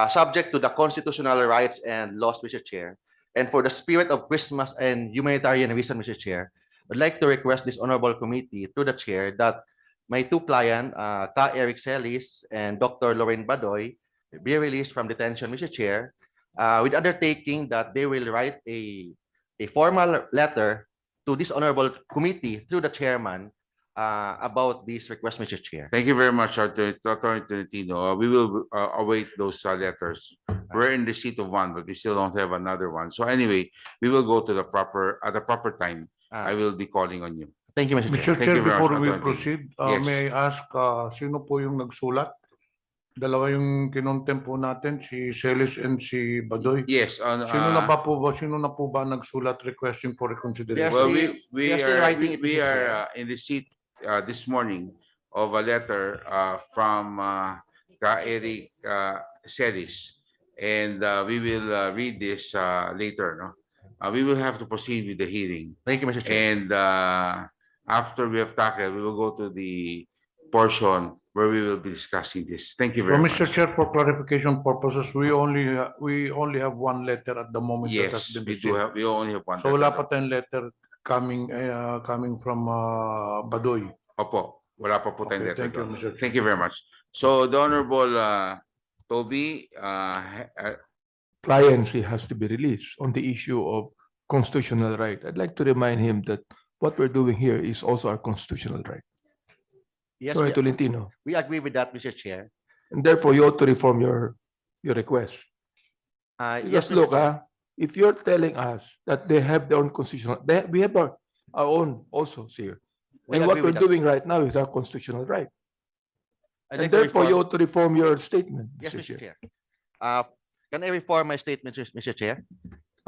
subject to the constitutional rights and laws, Mr. Chair, and for the spirit of Christmas and humanitarian reason, Mr. Chair, I'd like to request this honorable committee through the chair that my two clients, Ka Eric Celis and Dr. Lorraine Badoy, be released from detention, Mr. Chair, with undertaking that they will write a formal letter to this honorable committee through the chairman about this request, Mr. Chair. Thank you very much, Attorney Tolentino. We will await those letters. We're in receipt of one, but we still don't have another one. So anyway, we will go to the at the proper time. I will be calling on you. Thank you, Mr. Chair. Mr. Thank Chair, you very before much, we Attorney. proceed, Yes. may I ask, sino po yung nagsulat? Dalawa yung kinontempo natin, si Celis and si Badoy. Yes. Sino na po ba nagsulat requesting for reconsideration? Well, They are still writing it, we Mr. are in receipt this morning of a letter from Ka Eric Celis, and we will read this later. No, we will have to proceed with the hearing, Thank you, Mr. Chair. and after we have tackled, we will go to the portion where we will be discussing this. Thank you So, very Mr. much. Chair, for clarification purposes, we only have one letter at the moment that has Yes, been we do received. have. We only have one. So wala letter. pa tayong letter coming from Badoy. Opo, wala pa po tayong Okay, letter thank you, doon. Mr. Chair. Thank you very much. So the Honorable Toby, clients, he has to be released on the issue of constitutional right. I'd like to remind him that what we're doing here is also our constitutional right. Yes, Right, Tolentino. we agree with that, Mr. Chair. And therefore, you ought to reform your request. Yes, Just look, Mr. Chair. if you're telling us that they have their own constitutional, we have our own also here. We And what agree we're with that. doing right now is our constitutional right. I'd And like to therefore, you reform- ought to reform your statement, Yes, Mr. Mr. Chair. Chair. Can I reform my statement, Mr. Chair?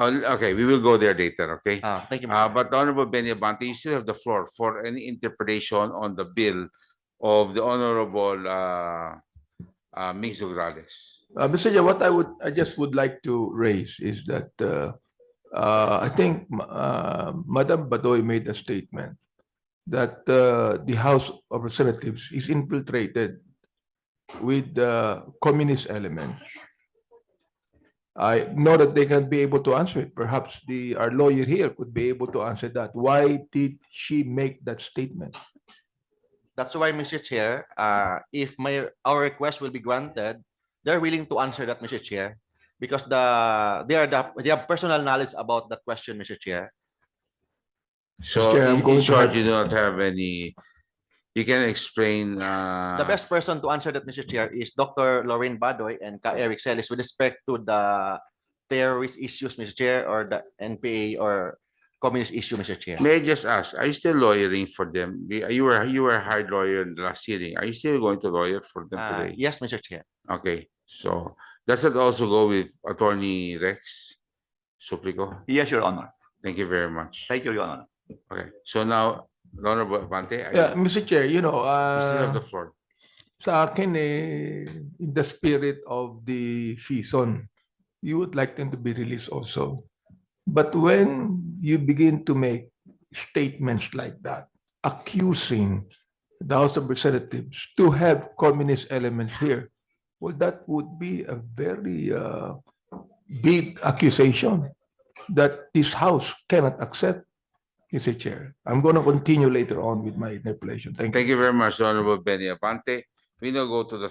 okay, we will go there later, okay? Thank you, Mr. Chair. But the Honorable Beny Abante, you still have the floor for any interpretation on the bill of the Honorable Mix Grales. Mr. Chair, what I just would like to raise is that I think Madam Badoy made a statement that the House of Representatives is infiltrated with communist elements. I know that they can be able to answer it. Perhaps our lawyer here could be able to answer that. Why did she make that statement? That's why, Mr. Chair, if our request will be granted, they're willing to answer that, Mr. Chair, because they have personal knowledge about that question, Mr. Chair. So Chair, I'm in going to short, have- you do not have any, you can explain. The best person to answer that, Mr. Chair, is Dr. Lorraine Badoy and Ka Eric Celis with respect to the terrorist issues, Mr. Chair, or the NPA or communist issue, Mr. Chair. May I just ask, are you still lawyering for them? You were a hired lawyer in the last hearing. Are you still going to lawyer for them today? Yes, Mr. Chair. Okay, so does that also go with Attorney Rex Suplico? Yes, Your Honor. Thank you very much. Thank you, Your Honor. Okay, so now, Honorable Abante, Yeah, Mr. Chair, you still have the floor. sa akin in the spirit of the season, you would like them to be released also. But when you begin to make statements like that, accusing the House of Representatives to have communist elements here, well, that would be a very big accusation that this House cannot accept, Mr. Chair. I'm going to continue later on with my interpellation. Thank you. Thank you very much, Honorable Beny Abante. We now go to the